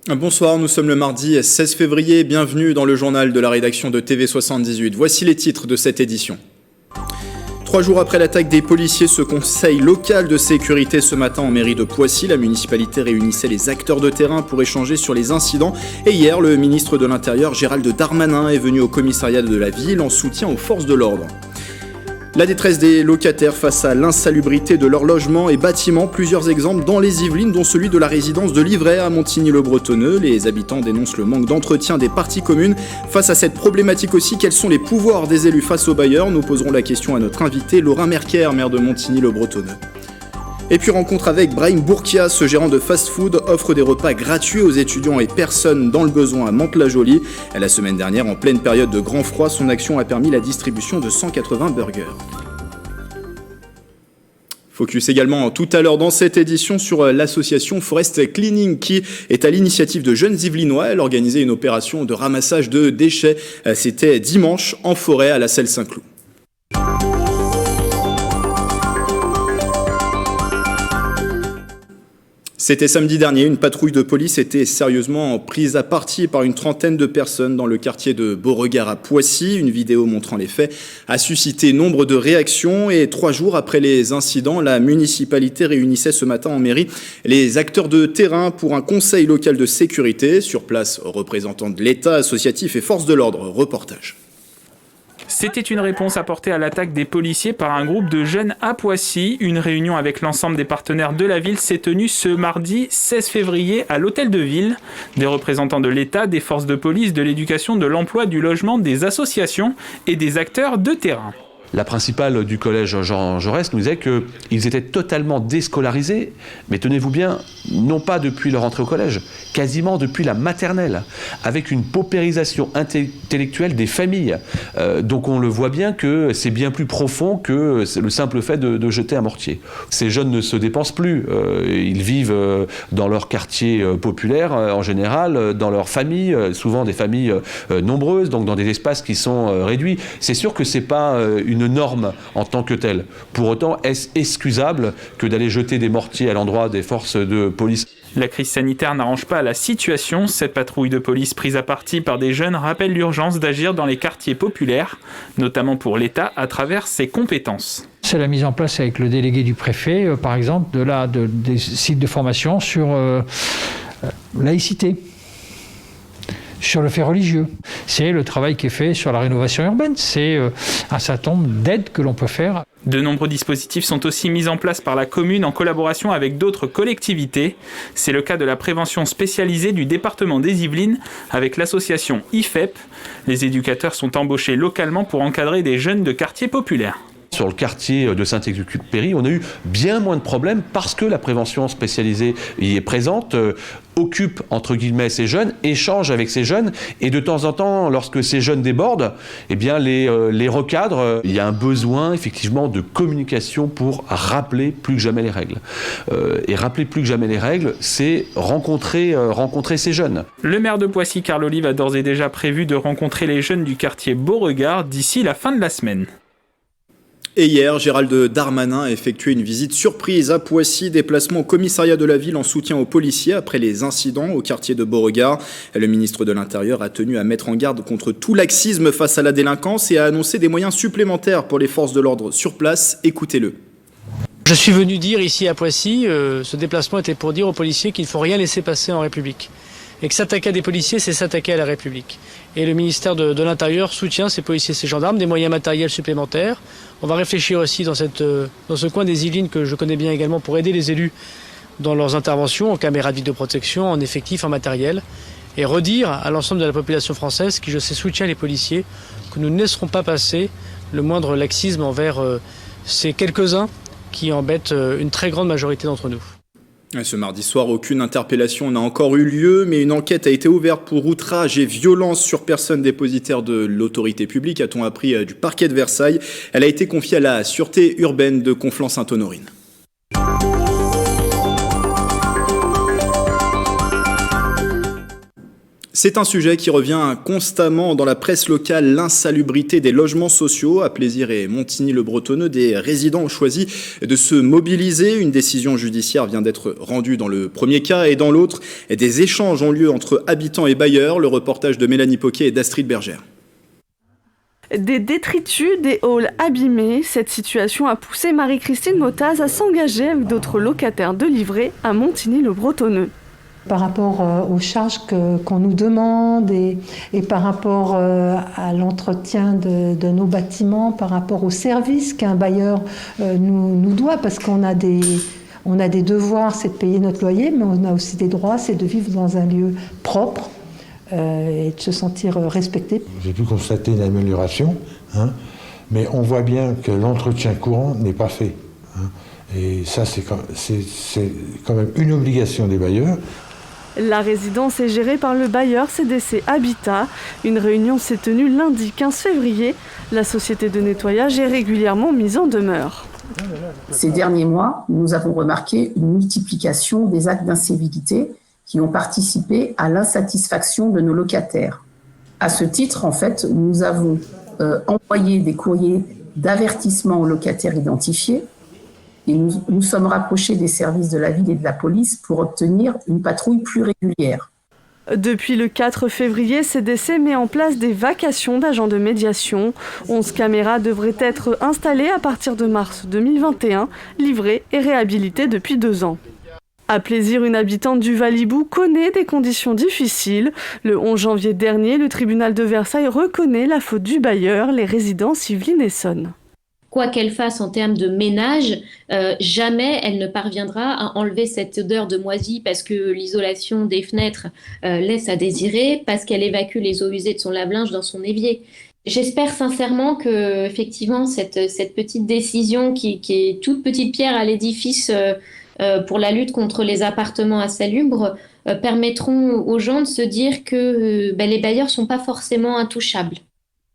Bonsoir, nous sommes le mardi 16 février, bienvenue dans le journal de la rédaction de TV78. Voici les titres de cette édition. 3 jours après l'attaque des policiers, ce conseil local de sécurité ce matin en mairie de Poissy, la municipalité réunissait les acteurs de terrain pour échanger sur les incidents. Et hier, le ministre de l'Intérieur, Gérald Darmanin, est venu au commissariat de la ville en soutien aux forces de l'ordre. La détresse des locataires face à l'insalubrité de leurs logements et bâtiments, plusieurs exemples dans les Yvelines, dont celui de la résidence de Livray à Montigny-le-Bretonneux. Les habitants dénoncent le manque d'entretien des parties communes. Face à cette problématique aussi, quels sont les pouvoirs des élus face aux bailleurs? Nous poserons la question à notre invité, Laurent Merker, maire de Montigny-le-Bretonneux. Et puis rencontre avec Brahim Bourkia, ce gérant de fast-food offre des repas gratuits aux étudiants et personnes dans le besoin à Mantes-la-Jolie. La semaine dernière, en pleine période de grand froid, son action a permis la distribution de 180 burgers. Focus également tout à l'heure dans cette édition sur l'association Forest Cleaning qui est à l'initiative de jeunes Yvelinois. Elle organisait une opération de ramassage de déchets. C'était dimanche en forêt à la Selle Saint-Cloud. C'était samedi dernier, une patrouille de police était sérieusement prise à partie par une trentaine de personnes dans le quartier de Beauregard à Poissy. Une vidéo montrant les faits a suscité nombre de réactions et 3 jours après les incidents, la municipalité réunissait ce matin en mairie les acteurs de terrain pour un conseil local de sécurité. Sur place, représentants de l'État, associatifs et forces de l'ordre. Reportage. C'était une réponse apportée à l'attaque des policiers par un groupe de jeunes à Poissy. Une réunion avec l'ensemble des partenaires de la ville s'est tenue ce mardi 16 février à l'hôtel de ville. Des représentants de l'État, des forces de police, de l'éducation, de l'emploi, du logement, des associations et des acteurs de terrain. La principale du collège Jean Jaurès nous disait qu'ils étaient totalement déscolarisés, mais tenez-vous bien, non pas depuis leur entrée au collège, quasiment depuis la maternelle, avec une paupérisation intellectuelle des familles. Donc on le voit bien que c'est bien plus profond que le simple fait de jeter un mortier. Ces jeunes ne se dépensent plus, ils vivent dans leur quartier populaire en général, dans leur famille, souvent des familles nombreuses, donc dans des espaces qui sont réduits. C'est sûr que c'est pas une norme en tant que telle. Pour autant, est-ce excusable que d'aller jeter des mortiers à l'endroit des forces de police ? La crise sanitaire n'arrange pas la situation. Cette patrouille de police prise à partie par des jeunes rappelle l'urgence d'agir dans les quartiers populaires, notamment pour l'État à travers ses compétences. C'est la mise en place avec le délégué du préfet, par exemple, des sites de formation sur laïcité, sur le fait religieux. C'est le travail qui est fait sur la rénovation urbaine. C'est un certain nombre d'aides que l'on peut faire. De nombreux dispositifs sont aussi mis en place par la commune en collaboration avec d'autres collectivités. C'est le cas de la prévention spécialisée du département des Yvelines avec l'association IFEP. Les éducateurs sont embauchés localement pour encadrer des jeunes de quartiers populaires. Sur le quartier de Saint-Exupéry, on a eu bien moins de problèmes parce que la prévention spécialisée y est présente, occupe entre guillemets ces jeunes, échange avec ces jeunes et de temps en temps, lorsque ces jeunes débordent, eh bien les recadre. Il y a un besoin effectivement de communication pour rappeler plus que jamais les règles. Et rappeler plus que jamais les règles, c'est rencontrer ces jeunes. Le maire de Poissy, Carl Olive, a d'ores et déjà prévu de rencontrer les jeunes du quartier Beauregard d'ici la fin de la semaine. Et hier, Gérald Darmanin a effectué une visite surprise à Poissy, déplacement au commissariat de la ville en soutien aux policiers après les incidents au quartier de Beauregard. Le ministre de l'Intérieur a tenu à mettre en garde contre tout laxisme face à la délinquance et a annoncé des moyens supplémentaires pour les forces de l'ordre sur place. Écoutez-le. Je suis venu dire ici à Poissy, ce déplacement était pour dire aux policiers qu'il ne faut rien laisser passer en République. Et que s'attaquer à des policiers, c'est s'attaquer à la République. Et le ministère de l'Intérieur soutient ces policiers, ces gendarmes, des moyens matériels supplémentaires. On va réfléchir aussi dans ce coin des Yvelines que je connais bien également pour aider les élus dans leurs interventions, en caméras de vidéoprotection, en effectifs, en matériel. Et redire à l'ensemble de la population française, qui je sais soutient les policiers, que nous ne laisserons pas passer le moindre laxisme envers ces quelques-uns qui embêtent une très grande majorité d'entre nous. Ce mardi soir, aucune interpellation n'a encore eu lieu, mais une enquête a été ouverte pour outrage et violence sur personne dépositaire de l'autorité publique, a-t-on appris du parquet de Versailles. Elle a été confiée à la sûreté urbaine de Conflans-Sainte-Honorine. C'est un sujet qui revient constamment dans la presse locale, l'insalubrité des logements sociaux. À Plaisir et Montigny-le-Bretonneux, des résidents ont choisi de se mobiliser. Une décision judiciaire vient d'être rendue dans le premier cas et dans l'autre, des échanges ont lieu entre habitants et bailleurs. Le reportage de Mélanie Poquet et d'Astrid Bergère. Des détritus, des halls abîmés, cette situation a poussé Marie-Christine Motaz à s'engager avec d'autres locataires de livret à Montigny-le-Bretonneux. Par rapport aux charges qu'on nous demande et par rapport à l'entretien de nos bâtiments, par rapport aux services qu'un bailleur nous doit, parce qu'on a des devoirs, c'est de payer notre loyer, mais on a aussi des droits, c'est de vivre dans un lieu propre et de se sentir respecté. J'ai pu constater une amélioration, mais on voit bien que l'entretien courant n'est pas fait. Et ça, c'est quand même une obligation des bailleurs. La résidence est gérée par le bailleur CDC Habitat. Une réunion s'est tenue lundi 15 février. La société de nettoyage est régulièrement mise en demeure. Ces derniers mois, nous avons remarqué une multiplication des actes d'incivilité qui ont participé à l'insatisfaction de nos locataires. À ce titre, en fait, nous avons envoyé des courriers d'avertissement aux locataires identifiés. Et nous sommes rapprochés des services de la ville et de la police pour obtenir une patrouille plus régulière. Depuis le 4 février, CDC met en place des vacations d'agents de médiation. 11 caméras devraient être installées à partir de mars 2021, livrées et réhabilitées depuis 2 ans. À Plaisir, une habitante du Valibou connaît des conditions difficiles. Le 11 janvier dernier, le tribunal de Versailles reconnaît la faute du bailleur, les résidences Yvelines et Essonnes. Quoi qu'elle fasse en termes de ménage, jamais elle ne parviendra à enlever cette odeur de moisi parce que l'isolation des fenêtres laisse à désirer, parce qu'elle évacue les eaux usées de son lave-linge dans son évier. J'espère sincèrement que effectivement cette petite décision qui est toute petite pierre à l'édifice pour la lutte contre les appartements insalubres permettront aux gens de se dire que les bailleurs sont pas forcément intouchables.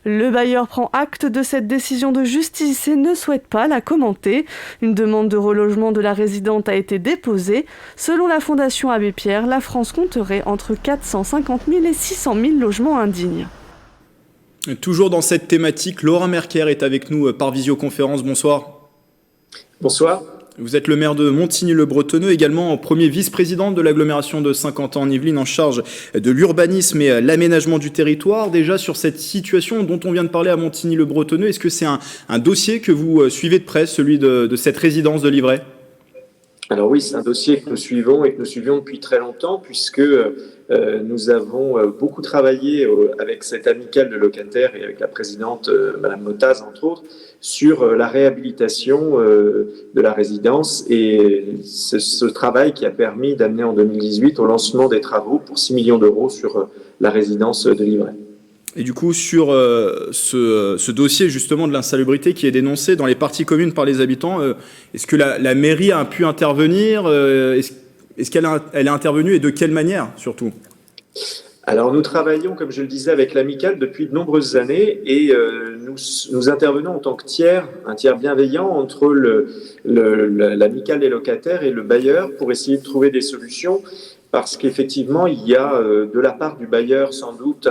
Le bailleur prend acte de cette décision de justice et ne souhaite pas la commenter. Une demande de relogement de la résidente a été déposée. Selon la Fondation Abbé Pierre, la France compterait entre 450 000 et 600 000 logements indignes. Toujours dans cette thématique, Laurent Merker est avec nous par visioconférence. Bonsoir. Bonsoir. Vous êtes le maire de Montigny-le-Bretonneux, également premier vice-président de l'agglomération de Saint-Quentin-en-Yvelines en charge de l'urbanisme et l'aménagement du territoire. Déjà sur cette situation dont on vient de parler à Montigny-le-Bretonneux, est-ce que c'est un dossier que vous suivez de près, celui de cette résidence de livret ? Alors oui, c'est un dossier que nous suivons et que nous suivions depuis très longtemps puisque nous avons beaucoup travaillé avec cette amicale de locataires et avec la présidente Madame Motaz entre autres sur la réhabilitation de la résidence et ce travail qui a permis d'amener en 2018 au lancement des travaux pour 6 millions d'euros sur la résidence de livret. Et du coup, sur ce dossier justement de l'insalubrité qui est dénoncé dans les parties communes par les habitants, est-ce que la mairie a pu intervenir ? Est-ce qu'elle est intervenue et de quelle manière surtout ? Alors nous travaillons, comme je le disais, avec l'amicale depuis de nombreuses années et nous intervenons en tant que un tiers bienveillant entre l'amicale des locataires et le bailleur pour essayer de trouver des solutions parce qu'effectivement, il y a de la part du bailleur sans doute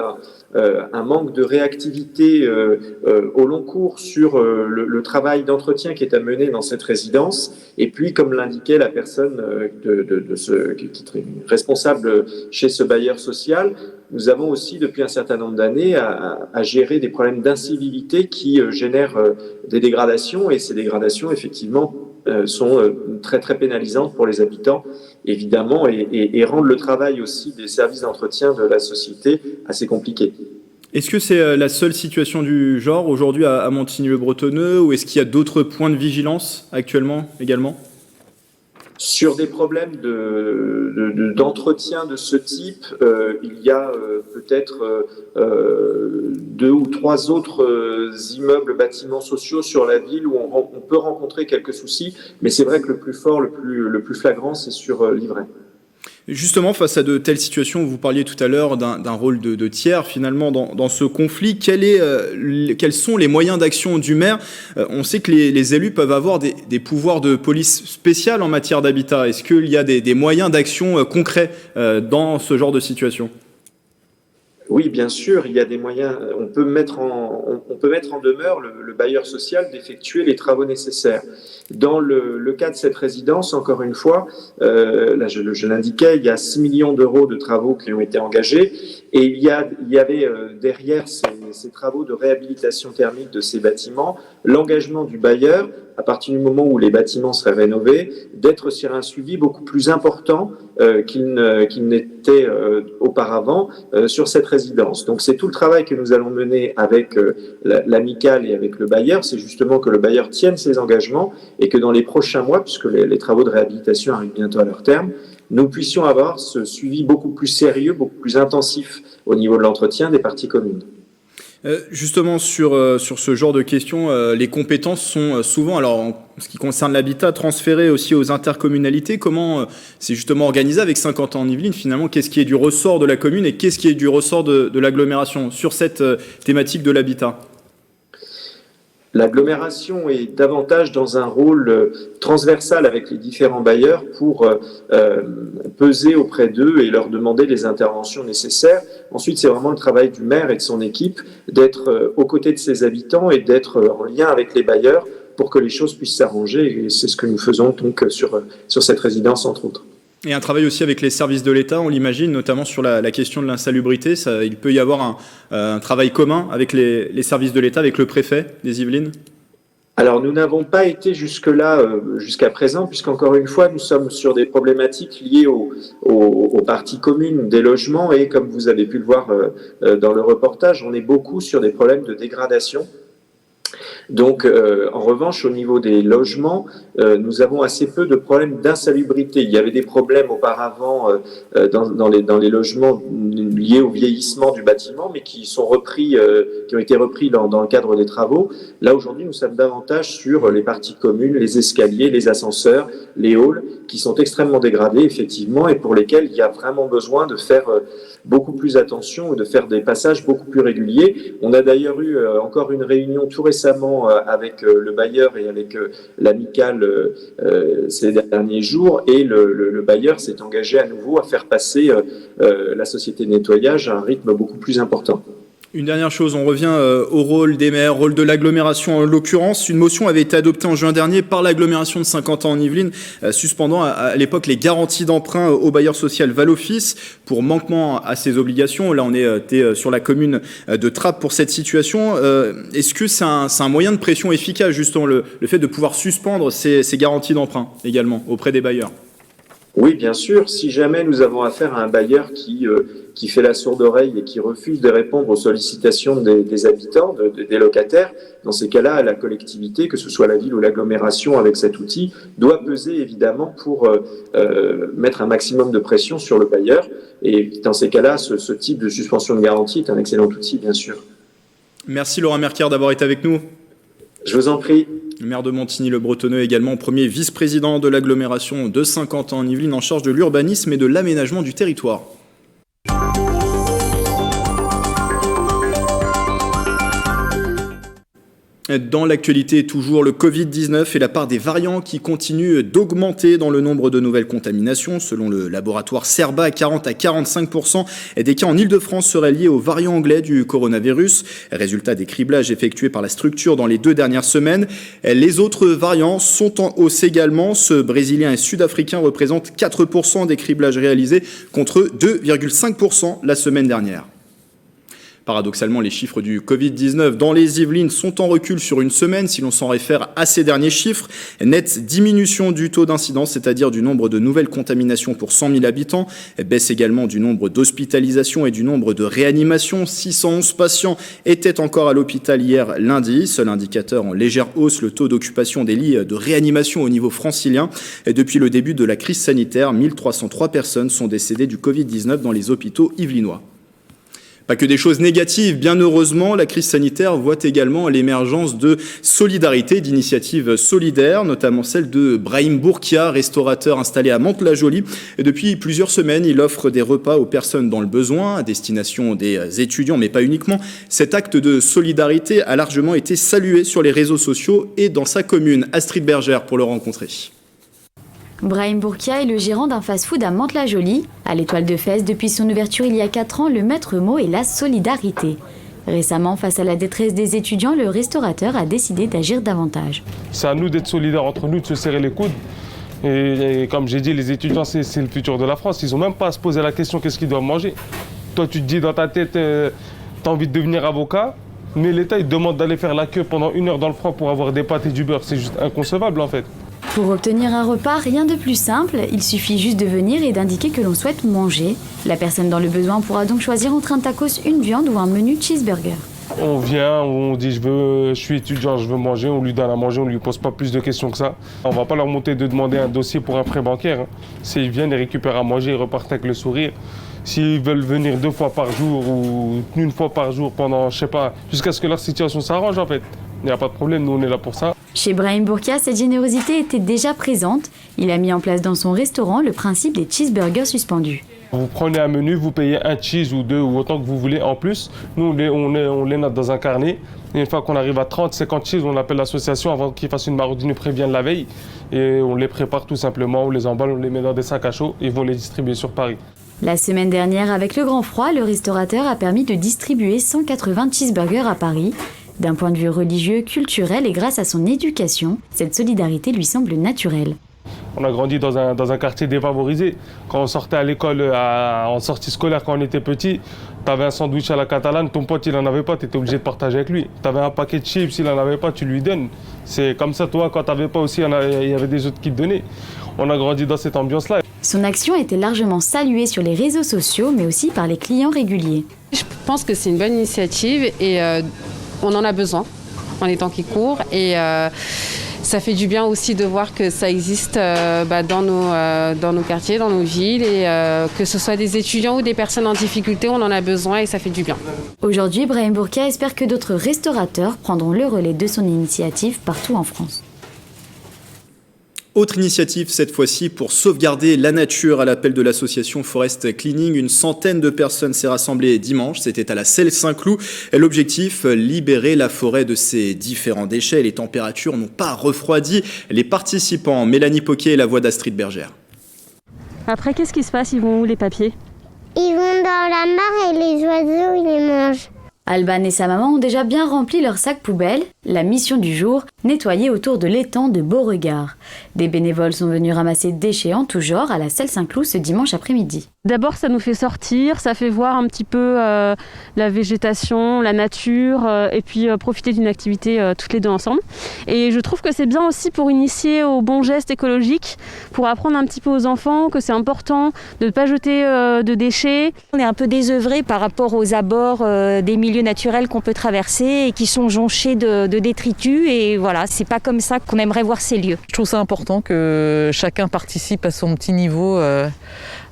un manque de réactivité au long cours sur le travail d'entretien qui est à mener dans cette résidence. Et puis, comme l'indiquait la personne qui est responsable chez ce bailleur social, nous avons aussi depuis un certain nombre d'années à gérer des problèmes d'incivilité qui génèrent des dégradations. Et ces dégradations, effectivement, sont très très pénalisantes pour les habitants, évidemment, et rendent le travail aussi des services d'entretien de la société assez compliqué. Est-ce que c'est la seule situation du genre aujourd'hui à Montigny-le-Bretonneux ou est-ce qu'il y a d'autres points de vigilance actuellement également ? Sur des problèmes d'entretien de ce type, il y a peut-être 2 ou 3 autres immeubles, bâtiments sociaux sur la ville où on peut rencontrer quelques soucis, mais c'est vrai que le plus fort, le plus flagrant, c'est sur Livret. Justement, face à de telles situations, vous parliez tout à l'heure d'un rôle de tiers finalement dans ce conflit. Quels sont les moyens d'action du maire ? On sait que les élus peuvent avoir des pouvoirs de police spéciale en matière d'habitat. Est-ce qu'il y a des moyens d'action concrets dans ce genre de situation ? Oui, bien sûr, il y a des moyens. On peut mettre en demeure le bailleur social d'effectuer les travaux nécessaires. Dans le cas de cette résidence, encore une fois, là je l'indiquais, il y a 6 millions d'euros de travaux qui ont été engagés et il y avait derrière ces travaux de réhabilitation thermique de ces bâtiments l'engagement du bailleur, à partir du moment où les bâtiments seraient rénovés, d'être sur un suivi beaucoup plus important qu'il n'était auparavant sur cette résidence. Donc c'est tout le travail que nous allons mener avec l'amicale et avec le bailleur, c'est justement que le bailleur tienne ses engagements et que dans les prochains mois, puisque les travaux de réhabilitation arrivent bientôt à leur terme, nous puissions avoir ce suivi beaucoup plus sérieux, beaucoup plus intensif au niveau de l'entretien des parties communes. Justement, sur ce genre de questions, les compétences sont souvent, alors en ce qui concerne l'habitat, transférées aussi aux intercommunalités. Comment c'est justement organisé avec Saint-Quentin-en-Yvelines finalement? Qu'est-ce qui est du ressort de la commune et qu'est-ce qui est du ressort de l'agglomération sur cette thématique de l'habitat? L'agglomération est davantage dans un rôle transversal avec les différents bailleurs pour peser auprès d'eux et leur demander les interventions nécessaires. Ensuite, c'est vraiment le travail du maire et de son équipe d'être aux côtés de ses habitants et d'être en lien avec les bailleurs pour que les choses puissent s'arranger. Et c'est ce que nous faisons donc sur cette résidence, entre autres. Et un travail aussi avec les services de l'État, on l'imagine, notamment sur la question de l'insalubrité. Il peut y avoir un travail commun avec les services de l'État, avec le préfet des Yvelines? Alors, nous n'avons pas été jusque-là, jusqu'à présent, puisqu'encore une fois, nous sommes sur des problématiques liées aux parties communes des logements et, comme vous avez pu le voir dans le reportage, on est beaucoup sur des problèmes de dégradation. Donc, en revanche, au niveau des logements, nous avons assez peu de problèmes d'insalubrité. Il y avait des problèmes auparavant dans les logements liés au vieillissement du bâtiment, mais qui ont été repris dans le cadre des travaux. Là, aujourd'hui, nous sommes davantage sur les parties communes, les escaliers, les ascenseurs, les halls, qui sont extrêmement dégradés, effectivement, et pour lesquels il y a vraiment besoin de faire beaucoup plus attention et de faire des passages beaucoup plus réguliers. On a d'ailleurs eu encore une réunion tout récemment avec le bailleur et avec l'amicale ces derniers jours, et le bailleur s'est engagé à nouveau à faire passer la société de nettoyage à un rythme beaucoup plus important. Une dernière chose, on revient au rôle des maires, rôle de l'agglomération en l'occurrence. Une motion avait été adoptée en juin dernier par l'agglomération de Saint-Quentin-en-Yvelines, suspendant à l'époque les garanties d'emprunt au bailleur social Valoffice pour manquement à ses obligations. Là, on était sur la commune de Trappes pour cette situation. Est-ce que c'est un moyen de pression efficace, justement, le fait de pouvoir suspendre ces garanties d'emprunt également auprès des bailleurs? Oui, bien sûr. Si jamais nous avons affaire à un bailleur qui fait la sourde oreille et qui refuse de répondre aux sollicitations des habitants, des locataires, dans ces cas-là, la collectivité, que ce soit la ville ou l'agglomération avec cet outil, doit peser évidemment pour mettre un maximum de pression sur le bailleur. Et dans ces cas-là, ce type de suspension de garantie est un excellent outil, bien sûr. Merci Laurent Mercure d'avoir été avec nous. Je vous en prie. Le maire de Montigny-le-Bretonneux, également premier vice-président de l'agglomération de Saint-Quentin-en-Yvelines en charge de l'urbanisme et de l'aménagement du territoire. Dans l'actualité, toujours le Covid-19 et la part des variants qui continuent d'augmenter dans le nombre de nouvelles contaminations. Selon le laboratoire Cerba, 40 à 45% des cas en Ile-de-France seraient liés au variant anglais du coronavirus. Résultat des criblages effectués par la structure dans les 2 dernières semaines. Les autres variants sont en hausse également. Ceux brésiliens et sud-africains représentent 4% des criblages réalisés contre 2,5% la semaine dernière. Paradoxalement, les chiffres du Covid-19 dans les Yvelines sont en recul sur une semaine si l'on s'en réfère à ces derniers chiffres. Nette diminution du taux d'incidence, c'est-à-dire du nombre de nouvelles contaminations pour 100 000 habitants. Baisse également du nombre d'hospitalisations et du nombre de réanimations. 611 patients étaient encore à l'hôpital hier lundi. Seul indicateur en légère hausse, le taux d'occupation des lits de réanimation au niveau francilien. Et depuis le début de la crise sanitaire, 1303 personnes sont décédées du Covid-19 dans les hôpitaux yvelinois. Pas que des choses négatives, bien heureusement, la crise sanitaire voit également l'émergence de solidarité, d'initiatives solidaires, notamment celle de Brahim Bourkia, restaurateur installé à Mantes-la-Jolie. Et depuis plusieurs semaines, il offre des repas aux personnes dans le besoin, à destination des étudiants, mais pas uniquement. Cet acte de solidarité a largement été salué sur les réseaux sociaux et dans sa commune. Astrid Bergère pour le rencontrer. Brahim Bourkia est le gérant d'un fast-food à Mantes-la-Jolie. À l'Étoile de Fès, depuis son ouverture il y a 4 ans, le maître mot est la solidarité. Récemment, face à la détresse des étudiants, le restaurateur a décidé d'agir davantage. C'est à nous d'être solidaires entre nous, de se serrer les coudes. Et comme j'ai dit, les étudiants, c'est le futur de la France. Ils n'ont même pas à se poser la question qu'est-ce qu'ils doivent manger. Toi, tu te dis dans ta tête, tu as envie de devenir avocat, mais l'État, il te demande d'aller faire la queue pendant 1 heure dans le froid pour avoir des pâtes et du beurre. C'est juste inconcevable, en fait. Pour obtenir un repas, rien de plus simple, il suffit juste de venir et d'indiquer que l'on souhaite manger. La personne dans le besoin pourra donc choisir entre un tacos, une viande ou un menu cheeseburger. On vient, on dit je suis étudiant, je veux manger, on lui donne à manger, on ne lui pose pas plus de questions que ça. On ne va pas leur monter de demander un dossier pour un prêt bancaire. S'ils viennent, ils récupèrent à manger, ils repartent avec le sourire. S'ils veulent venir 2 fois par jour ou 1 fois par jour pendant, je sais pas, jusqu'à ce que leur situation s'arrange en fait. Il n'y a pas de problème, nous on est là pour ça. Chez Brahim Bourkia, cette générosité était déjà présente. Il a mis en place dans son restaurant le principe des cheeseburgers suspendus. Vous prenez un menu, vous payez un cheese ou 2 ou autant que vous voulez en plus. Nous on les note dans un carnet. Et une fois qu'on arrive à 30, 50 cheese, on appelle l'association avant qu'ils fassent une maraude, ils nous préviennent la veille. Et on les prépare tout simplement, on les emballe, on les met dans des sacs à chaud et ils vont les distribuer sur Paris. La semaine dernière, avec le grand froid, le restaurateur a permis de distribuer 180 cheeseburgers à Paris. D'un point de vue religieux, culturel et grâce à son éducation, cette solidarité lui semble naturelle. On a grandi dans un quartier défavorisé. Quand on sortait à l'école, en sortie scolaire, quand on était petit, tu avais un sandwich à la catalane, ton pote il en avait pas, tu étais obligé de partager avec lui. Tu avais un paquet de chips, il en avait pas, tu lui donnes. C'est comme ça, toi, quand tu n'avais pas aussi, il y avait des autres qui te donnaient. On a grandi dans cette ambiance-là. Son action était largement saluée sur les réseaux sociaux, mais aussi par les clients réguliers. Je pense que c'est une bonne initiative et on en a besoin en les temps qui courent. Et ça fait du bien aussi de voir que ça existe dans nos quartiers, dans nos villes, et que ce soit des étudiants ou des personnes en difficulté, on en a besoin et ça fait du bien. Aujourd'hui, Brahim Bourkia espère que d'autres restaurateurs prendront le relais de son initiative partout en France. Autre initiative, cette fois-ci pour sauvegarder la nature à l'appel de l'association Forest Cleaning. Une centaine de personnes s'est rassemblée dimanche, c'était à la Selle Saint-Cloud. Et l'objectif, libérer la forêt de ses différents déchets. Les températures n'ont pas refroidi les participants. Mélanie Poquet est la voix d'Astrid Bergère. Après, qu'est-ce qui se passe? Ils vont où les papiers? Ils vont dans la mare et les oiseaux, ils les mangent. Alban et sa maman ont déjà bien rempli leur sac poubelle. La mission du jour, nettoyer autour de l'étang de Beauregard. Des bénévoles sont venus ramasser déchets en tout genre à la Selle Saint-Cloud ce dimanche après-midi. D'abord, ça nous fait sortir, ça fait voir un petit peu la végétation, la nature, et puis profiter d'une activité toutes les deux ensemble. Et je trouve que c'est bien aussi pour initier aux bons gestes écologiques, pour apprendre un petit peu aux enfants que c'est important de ne pas jeter de déchets. On est un peu désœuvré par rapport aux abords des milieux naturels qu'on peut traverser et qui sont jonchés de détritus. Et voilà, c'est pas comme ça qu'on aimerait voir ces lieux. Je trouve ça important que chacun participe à son petit niveau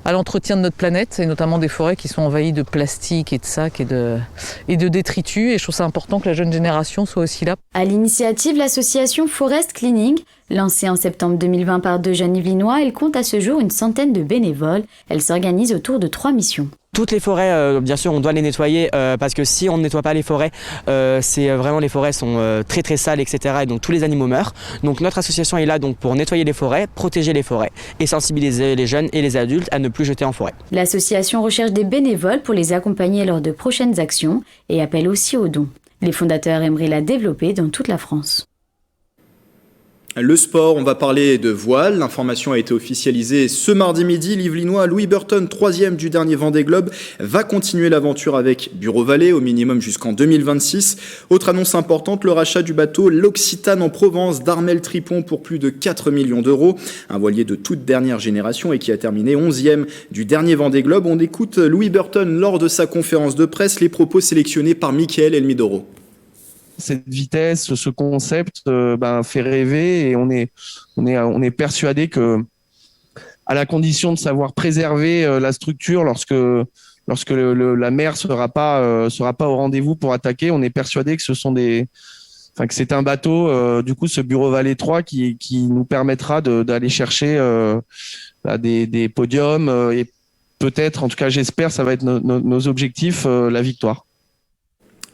à l'entretien de notre planète, et notamment des forêts qui sont envahies de plastique et de sacs et de détritus. Et je trouve ça important que la jeune génération soit aussi là. À l'initiative de l'association Forest Cleaning, lancée en septembre 2020 par 2 jeunes Yvelinois, elle compte à ce jour une centaine de bénévoles. Elle s'organise autour de 3 missions. Toutes les forêts, bien sûr, on doit les nettoyer parce que si on ne nettoie pas les forêts, c'est vraiment les forêts sont très très sales, etc. Et donc tous les animaux meurent. Donc notre association est là donc pour nettoyer les forêts, protéger les forêts et sensibiliser les jeunes et les adultes à ne plus jeter en forêt. L'association recherche des bénévoles pour les accompagner lors de prochaines actions et appelle aussi aux dons. Les fondateurs aimeraient la développer dans toute la France. Le sport, on va parler de voile. L'information a été officialisée ce mardi midi. L'Yvelinois Louis Burton, 3e du dernier Vendée Globe, va continuer l'aventure avec Bureau Vallée, au minimum jusqu'en 2026. Autre annonce importante, le rachat du bateau L'Occitane en Provence d'Armel Tripon pour plus de 4 millions d'euros. Un voilier de toute dernière génération et qui a terminé 11e du dernier Vendée Globe. On écoute Louis Burton lors de sa conférence de presse, les propos sélectionnés par Mickaël Elmidoro. Cette vitesse, ce concept fait rêver, et on est persuadé que, à la condition de savoir préserver la structure lorsque la mer sera pas au rendez-vous pour attaquer, on est persuadé que que c'est un bateau, du coup ce Bureau Vallée 3 qui nous permettra d'aller chercher des podiums et peut-être, en tout cas j'espère, ça va être nos objectifs, la victoire.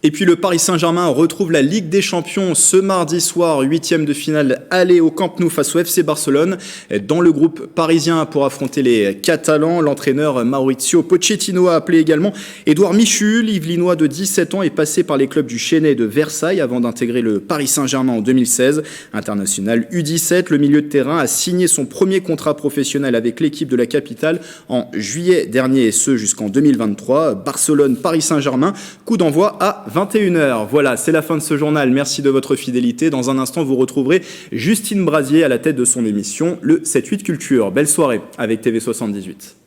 Et puis le Paris Saint-Germain retrouve la Ligue des Champions ce mardi soir, 8e de finale aller au Camp Nou face au FC Barcelone. Dans le groupe parisien pour affronter les Catalans, l'entraîneur Maurizio Pochettino a appelé également Édouard Michu. L'Yvelinois de 17 ans est passé par les clubs du Chennai et de Versailles avant d'intégrer le Paris Saint-Germain en 2016. International U17, le milieu de terrain a signé son premier contrat professionnel avec l'équipe de la capitale en juillet dernier et ce jusqu'en 2023. Barcelone-Paris Saint-Germain, coup d'envoi à 21h. Voilà, c'est la fin de ce journal. Merci de votre fidélité. Dans un instant, vous retrouverez Justine Brasier à la tête de son émission, le 7-8 Culture. Belle soirée avec TV78.